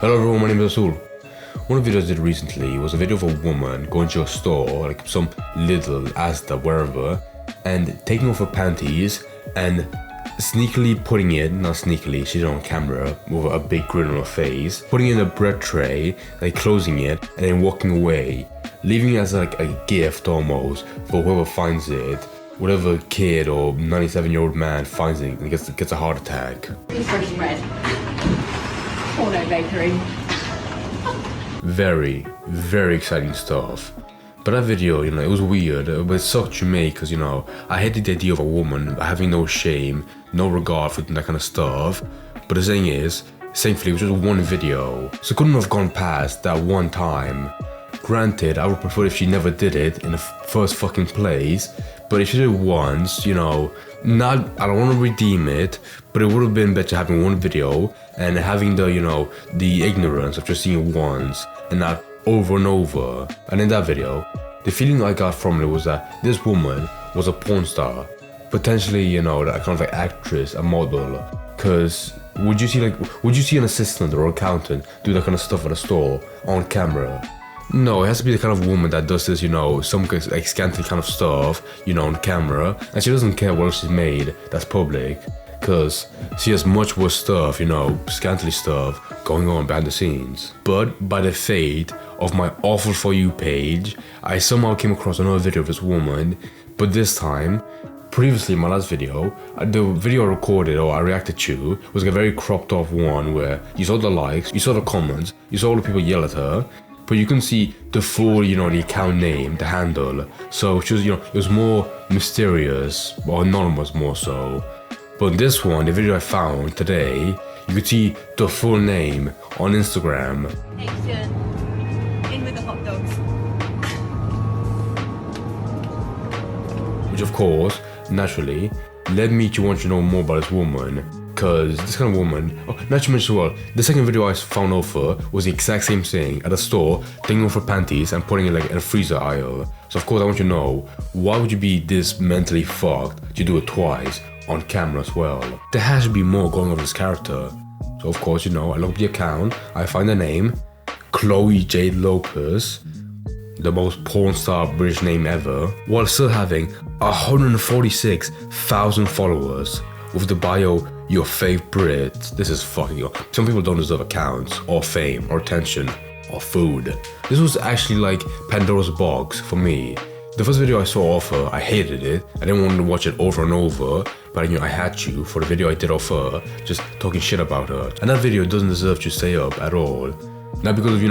Hello everyone, my name is Asul. One of the videos I did recently was a video of a woman going to a store, like some Lidl, Asda, wherever, and taking off her panties and sneakily putting it, not sneakily, she did it on camera, with a big grin on her face, putting it in a bread tray, like closing it, and then walking away, leaving it as like a gift almost for whoever finds it. Whatever kid or 97-year-old man finds it and gets a heart attack. Fresh bread. Or no bakery. Very, very exciting stuff. But that video, it was weird, but it sucked to me because, I hated the idea of a woman having no shame, no regard for that kind of stuff. But the thing is, thankfully it was just one video, so it couldn't have gone past that one time. Granted, I would prefer if she never did it in the first fucking place, but if she did it once, I don't want to redeem it, but it would have been better having one video and having the, the ignorance of just seeing it once and not over and over. And in that video, the feeling I got from it was that this woman was a porn star, potentially, that kind of like actress, a model. Cause would you see an assistant or accountant do that kind of stuff at a store on camera? No, it has to be the kind of woman that does this, some like scantily kind of stuff, on camera, and she doesn't care what else she's made that's public, cause she has much worse stuff, scantily stuff going on behind the scenes. But by the fate of my awful For You page, I somehow came across another video of this woman, but this time, previously in my last video, the video I recorded or I reacted to was like a very cropped off one where you saw the likes, you saw the comments, you saw all the people yell at her, but you couldn't see the full, the account name, the handle. So she was, it was more mysterious, or anonymous more so. But this one, the video I found today, you could see the full name on Instagram. Action. In with the hot dogs. Which of course, naturally, led me to want to know more about this woman. Cause this kind of woman, not to mention as well, the second video I found of her was the exact same thing at a store, taking off her panties and putting it like in a freezer aisle. So of course I want you to know, why would you be this mentally fucked to do it twice on camera as well? There has to be more going on with this character. So of course, I look up the account, I find the name, Chloe Jade Lopez, the most porn star British name ever, while still having 146,000 followers, with the bio, your fave Brit. This is fucking up. Some people don't deserve accounts, or fame, or attention, or food. This was actually like Pandora's box for me. The first video I saw of her, I hated it. I didn't want to watch it over and over, but I knew I had to for the video I did of her, just talking shit about her. And that video doesn't deserve to stay up at all. Not because of,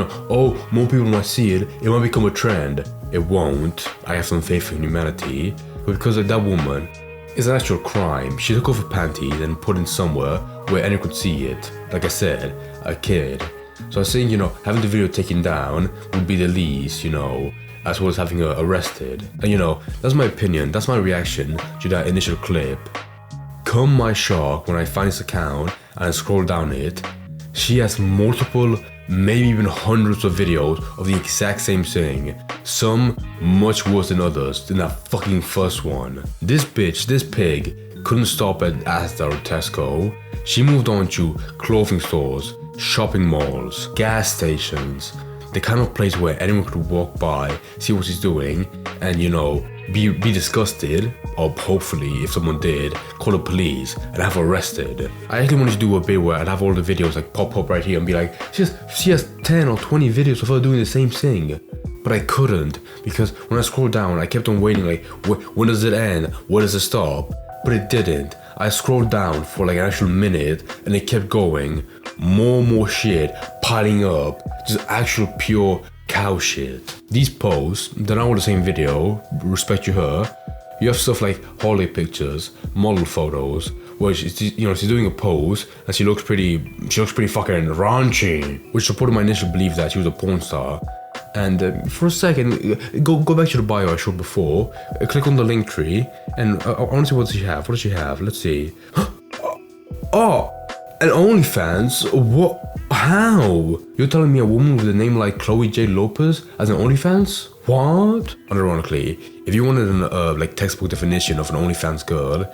more people might see it, it might become a trend. It won't. I have some faith in humanity. But because of that woman, it's an actual crime. She took off her panties and put it somewhere where anyone could see it. Like I said, a kid. So I was saying, having the video taken down would be the least, as well as having her arrested. And that's my opinion, that's my reaction to that initial clip. Come my shock when I find this account and I scroll down it, she has multiple, maybe even hundreds of videos of the exact same thing. Some much worse than others than that fucking first one. This bitch, this pig, couldn't stop at Asda or Tesco. She moved on to clothing stores, shopping malls, gas stations, the kind of place where anyone could walk by, see what she's doing, and be disgusted, or hopefully, if someone did, call the police and have her arrested. I actually wanted to do a bit where I'd have all the videos like pop up right here and be like, she has 10 or 20 videos of her doing the same thing. But I couldn't, because when I scrolled down, I kept on waiting like, when does it end? Where does it stop? But it didn't. I scrolled down for like an actual minute and it kept going. More shit piling up, just actual pure cow shit. These posts, they're not all the same video, respect to her. You have stuff like holiday pictures, model photos, where she's doing a pose and she looks pretty fucking raunchy, which supported my initial belief that she was a porn star. And for a second, go back to the bio I showed before, click on the link tree, and I want to see what does she have, let's see. Oh, an OnlyFans? What? How? You're telling me a woman with a name like Chloe Jade Lopez has an OnlyFans? What? Unironically, if you wanted an textbook definition of an OnlyFans girl,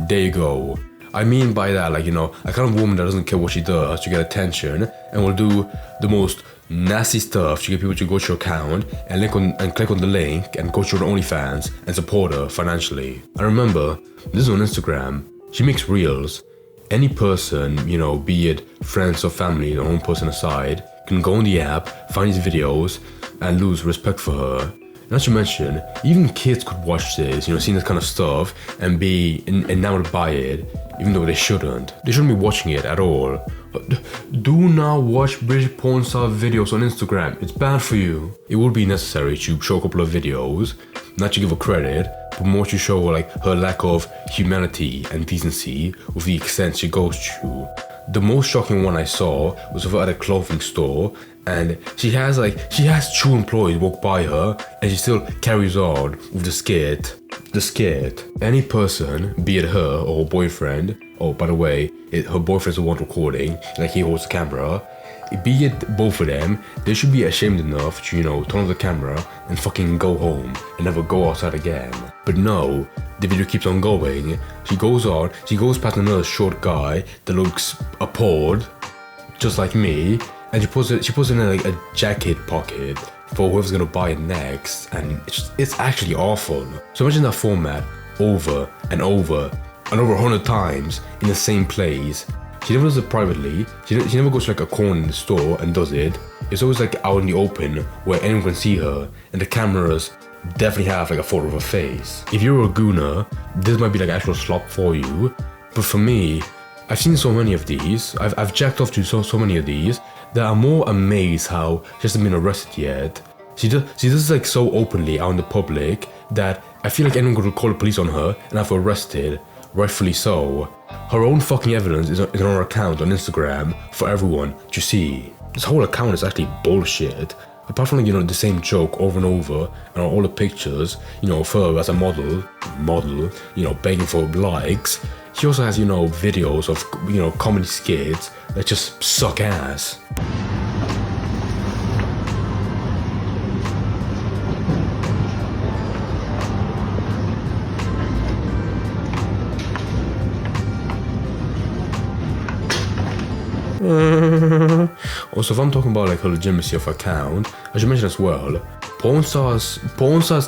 there you go. I mean by that, like, you know, a kind of woman that doesn't care what she does to get attention and will do the most nasty stuff to get people to go to your account and click on the link and go to her OnlyFans and support her financially. I remember, this is on Instagram, she makes reels. Any person, you know, be it friends or family, their own person aside, can go on the app, find these videos, and lose respect for her. Not to mention, even kids could watch this, you know, seeing this kind of stuff and be enamored by it, even though they shouldn't. They shouldn't be watching it at all. Do not watch British porn star videos on Instagram. It's bad for you. It would be necessary to show a couple of videos, not to give her credit, but more to show like her lack of humanity and decency with the extent she goes to. The most shocking one I saw was of her at a clothing store, and she has two employees walk by her and she still carries on with the skit. Any person, be it her or her boyfriend, oh by the way, her boyfriend's the one recording, like he holds the camera, be it both of them, they should be ashamed enough to, you know, turn on the camera and fucking go home and never go outside again. But no, the video keeps on going. She goes past another short guy that looks appalled, just like me, and she puts it in like a jacket pocket for whoever's gonna buy it next, and it's actually awful. So imagine that format over and over 100 times in the same place. She never does it privately. She never goes to like a corner in the store and does it. It's always like out in the open where anyone can see her, and the cameras definitely have like a photo of her face. If you're a gooner, this might be like actual slop for you. But for me, I've seen so many of these. I've jacked off to so many of these that I'm more amazed how she hasn't been arrested yet. She does this like so openly out in the public that I feel like anyone could call the police on her and have her arrested. Rightfully so. Her own fucking evidence is on her account on Instagram for everyone to see. This whole account is actually bullshit. Apart from like, you know, the same joke over and over, and all the pictures, you know, of her as a model, you know, begging for likes. She also has, you know, videos of, you know, comedy skits that just suck ass. Also, if I'm talking about like her legitimacy of account, I should mention as well, porn stars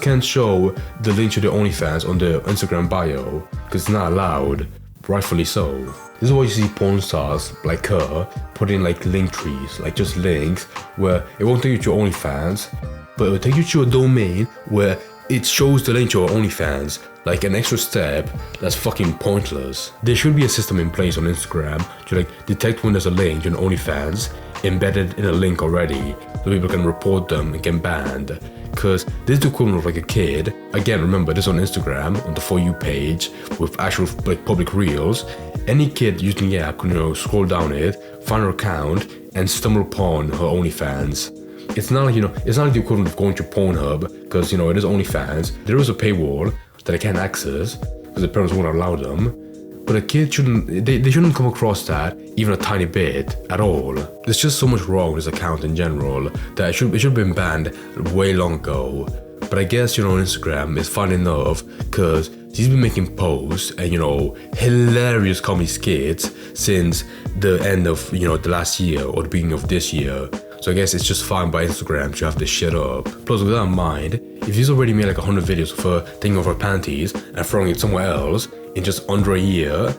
can't show the link to their OnlyFans on their Instagram bio because it's not allowed, rightfully so. This is why you see porn stars like her put in like link trees, like just links where it won't take you to OnlyFans, but it will take you to a domain where it shows the link to your OnlyFans, like an extra step that's fucking pointless. There should be a system in place on Instagram to like detect when there's a link to an OnlyFans embedded in a link already, so people can report them and get banned. Cause this is the equivalent of like a kid. Again, remember this on Instagram, on the For You page, with actual like public reels. Any kid using the app can, you know, scroll down it, find her account, and stumble upon her OnlyFans. It's not like, you know, it's not like the equivalent of going to Pornhub, because, you know, it is OnlyFans. There is a paywall that I can't access because the parents won't allow them. But a kid shouldn't, they shouldn't come across that even a tiny bit at all. There's just so much wrong with this account in general that it should have been banned way long ago. But I guess, you know, on Instagram it's fine enough because she's been making posts and, you know, hilarious comedy skits since the end of, you know, the last year or the beginning of this year. So I guess it's just fine by Instagram to have this shit up. Plus, with that in mind, if she's already made like 100 videos of her taking off her panties and throwing it somewhere else in just under a year,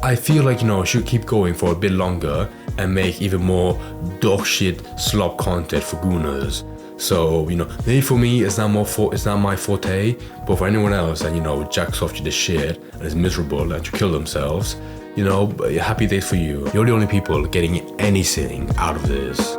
I feel like, you know, she should keep going for a bit longer and make even more dog shit slop content for gooners. So, you know, maybe for me it's not my forte, but for anyone else that, you know, jacks off to this shit and is miserable and to kill themselves, you know, happy day for you. You're the only people getting anything out of this.